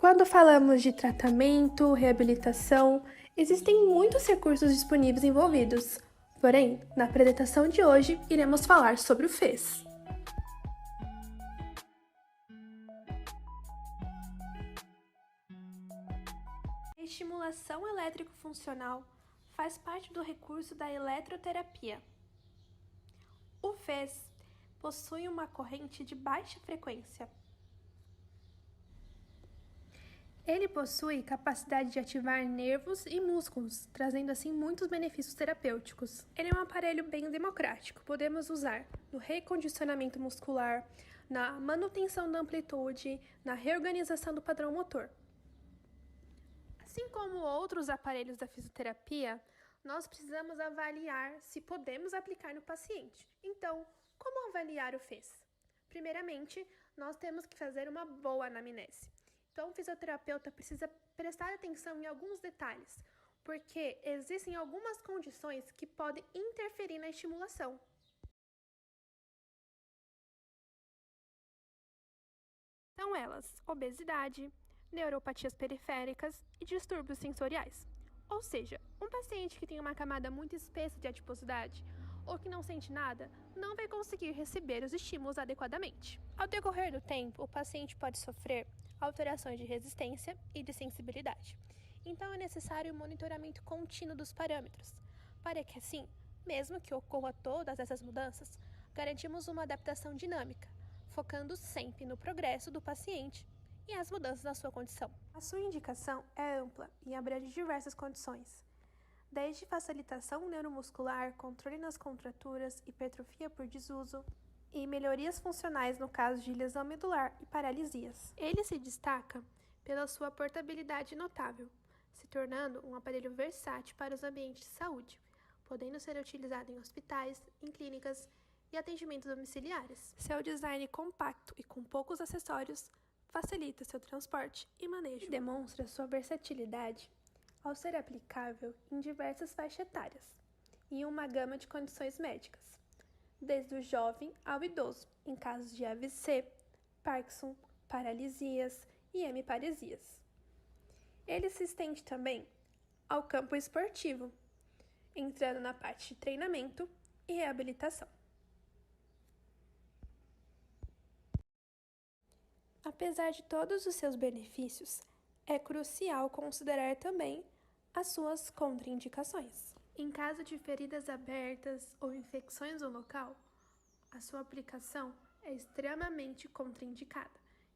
Quando falamos de tratamento, reabilitação, existem muitos recursos disponíveis envolvidos. Porém, na apresentação de hoje, iremos falar sobre o FES. A estimulação elétrico-funcional faz parte do recurso da eletroterapia. O FES possui uma corrente de baixa frequência. Ele possui capacidade de ativar nervos e músculos, trazendo assim muitos benefícios terapêuticos. Ele é um aparelho bem democrático, podemos usar no recondicionamento muscular, na manutenção da amplitude, na reorganização do padrão motor. Assim como outros aparelhos da fisioterapia, nós precisamos avaliar se podemos aplicar no paciente. Então, como avaliar o FES? Primeiramente, nós temos que fazer uma boa anamnese. Então, o fisioterapeuta precisa prestar atenção em alguns detalhes, porque existem algumas condições que podem interferir na estimulação. São elas obesidade, neuropatias periféricas e distúrbios sensoriais. Ou seja, um paciente que tem uma camada muito espessa de adiposidade ou que não sente nada, não vai conseguir receber os estímulos adequadamente. Ao decorrer do tempo, o paciente pode sofrer alterações de resistência e de sensibilidade. Então, é necessário o monitoramento contínuo dos parâmetros, para que assim, mesmo que ocorra todas essas mudanças, garantimos uma adaptação dinâmica, focando sempre no progresso do paciente e as mudanças na sua condição. A sua indicação é ampla e abrange diversas condições, desde facilitação neuromuscular, controle nas contraturas, hipertrofia por desuso e melhorias funcionais no caso de lesão medular e paralisias. Ele se destaca pela sua portabilidade notável, se tornando um aparelho versátil para os ambientes de saúde, podendo ser utilizado em hospitais, em clínicas e atendimentos domiciliares. Seu design compacto e com poucos acessórios facilita seu transporte e manejo. E demonstra sua versatilidade ao ser aplicável em diversas faixas etárias e em uma gama de condições médicas, desde o jovem ao idoso, em casos de AVC, Parkinson, paralisias e hemiparesias. Ele se estende também ao campo esportivo, entrando na parte de treinamento e reabilitação. Apesar de todos os seus benefícios, é crucial considerar também as suas contraindicações. Em caso de feridas abertas ou infecções no local, a sua aplicação é extremamente contraindicada.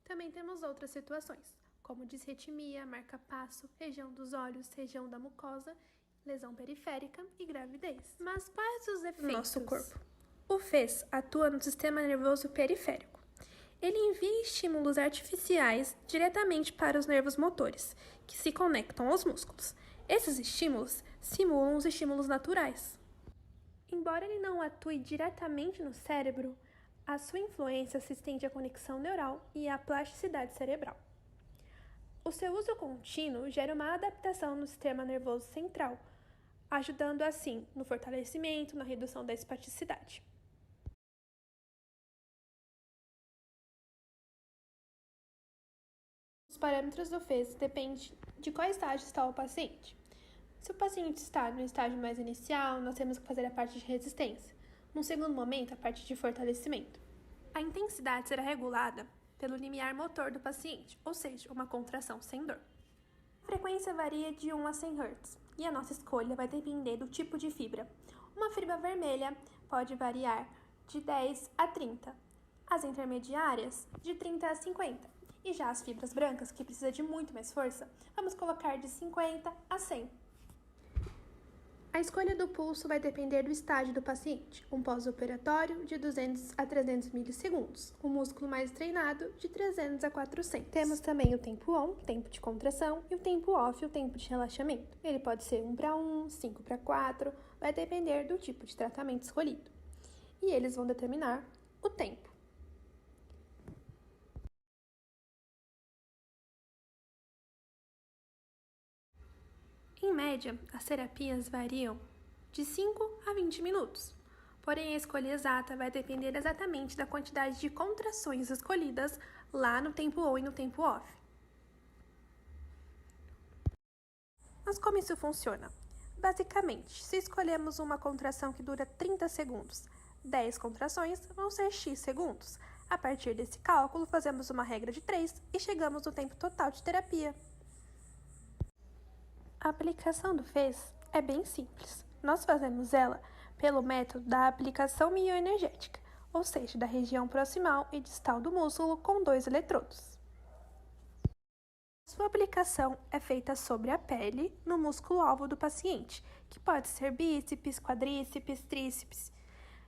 Também temos outras situações, como disritmia, marca-passo, região dos olhos, região da mucosa, lesão periférica e gravidez. Mas quais os efeitos no nosso corpo? O FES atua no sistema nervoso periférico. Ele envia estímulos artificiais diretamente para os nervos motores, que se conectam aos músculos. Esses estímulos simulam os estímulos naturais. Embora ele não atue diretamente no cérebro, a sua influência se estende à conexão neural e à plasticidade cerebral. O seu uso contínuo gera uma adaptação no sistema nervoso central, ajudando assim no fortalecimento, na redução da espasticidade. Os parâmetros do FES dependem de qual estágio está o paciente. Se o paciente está no estágio mais inicial, nós temos que fazer a parte de resistência. Num segundo momento, a parte de fortalecimento. A intensidade será regulada pelo limiar motor do paciente, ou seja, uma contração sem dor. A frequência varia de 1 a 100 Hz e a nossa escolha vai depender do tipo de fibra. Uma fibra vermelha pode variar de 10 a 30, as intermediárias de 30 a 50. E já as fibras brancas, que precisa de muito mais força, vamos colocar de 50 a 100. A escolha do pulso vai depender do estágio do paciente. Um pós-operatório de 200 a 300 milissegundos. Um músculo mais treinado de 300 a 400. Temos também o tempo on, tempo de contração, e o tempo off, o tempo de relaxamento. Ele pode ser 1:1, 5:4, vai depender do tipo de tratamento escolhido. E eles vão determinar o tempo. Em média, as terapias variam de 5 a 20 minutos. Porém, a escolha exata vai depender exatamente da quantidade de contrações escolhidas lá no tempo on e no tempo off. Mas como isso funciona? Basicamente, se escolhemos uma contração que dura 30 segundos, 10 contrações vão ser x segundos. A partir desse cálculo, fazemos uma regra de 3 e chegamos no tempo total de terapia. A aplicação do FES é bem simples. Nós fazemos ela pelo método da aplicação mioenergética, ou seja, da região proximal e distal do músculo com 2 eletrodos. Sua aplicação é feita sobre a pele no músculo-alvo do paciente, que pode ser bíceps, quadríceps, tríceps.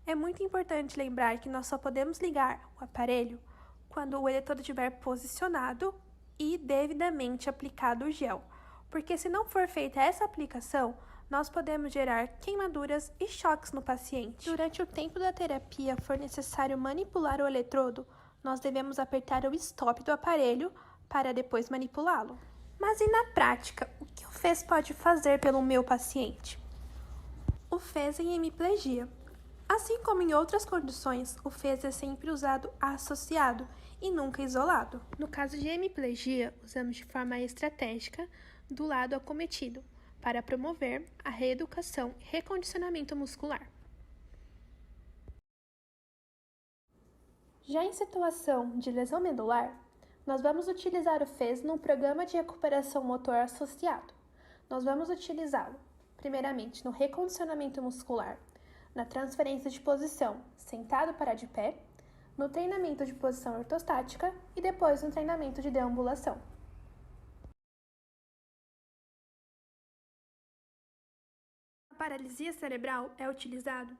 É muito importante lembrar que nós só podemos ligar o aparelho quando o eletrodo estiver posicionado e devidamente aplicado o gel, porque se não for feita essa aplicação, nós podemos gerar queimaduras e choques no paciente. Durante o tempo da terapia for necessário manipular o eletrodo, nós devemos apertar o stop do aparelho para depois manipulá-lo. Mas e na prática, o que o FES pode fazer pelo meu paciente? O FES em hemiplegia. Assim como em outras condições, o FES é sempre usado associado e nunca isolado. No caso de hemiplegia, usamos de forma estratégica do lado acometido, para promover a reeducação e recondicionamento muscular. Já em situação de lesão medular, nós vamos utilizar o FES num programa de recuperação motor associado. Nós vamos utilizá-lo, primeiramente, no recondicionamento muscular, na transferência de posição sentado para de pé, no treinamento de posição ortostática e depois no treinamento de deambulação. A paralisia cerebral é utilizado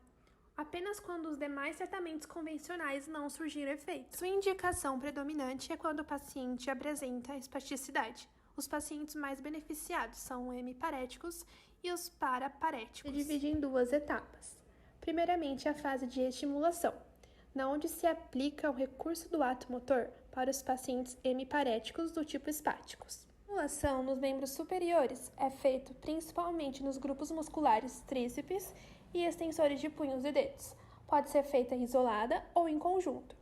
apenas quando os demais tratamentos convencionais não surgiram efeito. Sua indicação predominante é quando o paciente apresenta espasticidade. Os pacientes mais beneficiados são os hemiparéticos e os paraparéticos. Se divide em 2 etapas. Primeiramente, a fase de estimulação, onde se aplica o recurso do ato motor para os pacientes hemiparéticos do tipo espásticos. A estimulação nos membros superiores é feita principalmente nos grupos musculares tríceps e extensores de punhos e dedos. Pode ser feita isolada ou em conjunto.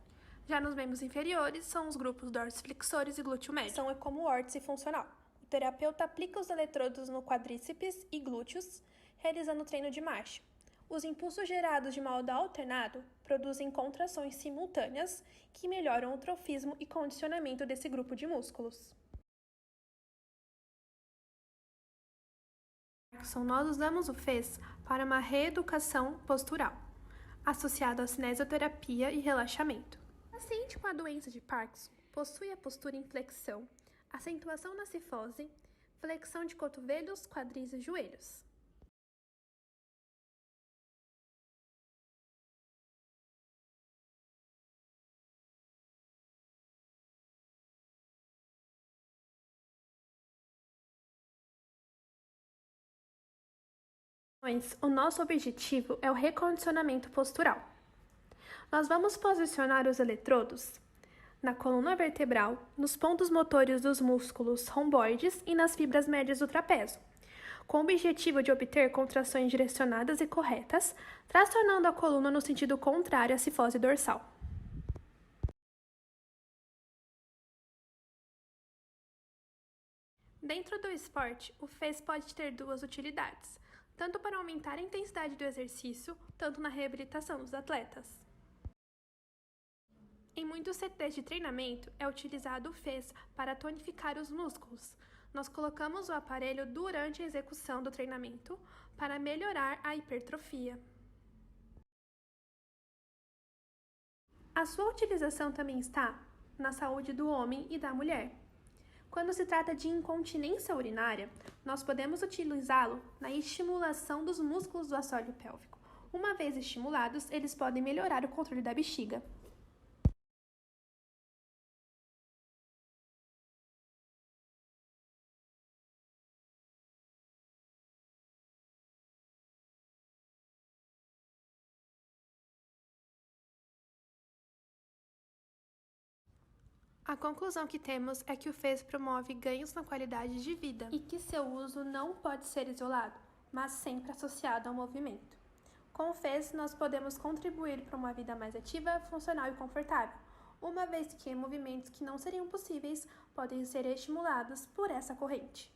Já nos membros inferiores, são os grupos dorsiflexores e glúteo médio. São como órtice funcional. O terapeuta aplica os eletrodos no quadríceps e glúteos, realizando o treino de marcha. Os impulsos gerados de modo alternado produzem contrações simultâneas que melhoram o trofismo e condicionamento desse grupo de músculos. Nós usamos o FES para uma reeducação postural, associado à cinesioterapia e relaxamento. O paciente com a doença de Parkinson possui a postura em flexão, acentuação na cifose, flexão de cotovelos, quadris e joelhos. O nosso objetivo é o recondicionamento postural. Nós vamos posicionar os eletrodos na coluna vertebral, nos pontos motores dos músculos romboides e nas fibras médias do trapézio, com o objetivo de obter contrações direcionadas e corretas, tracionando a coluna no sentido contrário à cifose dorsal. Dentro do esporte, o FES pode ter 2 utilidades, tanto para aumentar a intensidade do exercício, tanto na reabilitação dos atletas. Em muitos CTs de treinamento, é utilizado o FES para tonificar os músculos. Nós colocamos o aparelho durante a execução do treinamento para melhorar a hipertrofia. A sua utilização também está na saúde do homem e da mulher. Quando se trata de incontinência urinária, nós podemos utilizá-lo na estimulação dos músculos do assoalho pélvico. Uma vez estimulados, eles podem melhorar o controle da bexiga. A conclusão que temos é que o FES promove ganhos na qualidade de vida e que seu uso não pode ser isolado, mas sempre associado ao movimento. Com o FES, nós podemos contribuir para uma vida mais ativa, funcional e confortável, uma vez que movimentos que não seriam possíveis podem ser estimulados por essa corrente.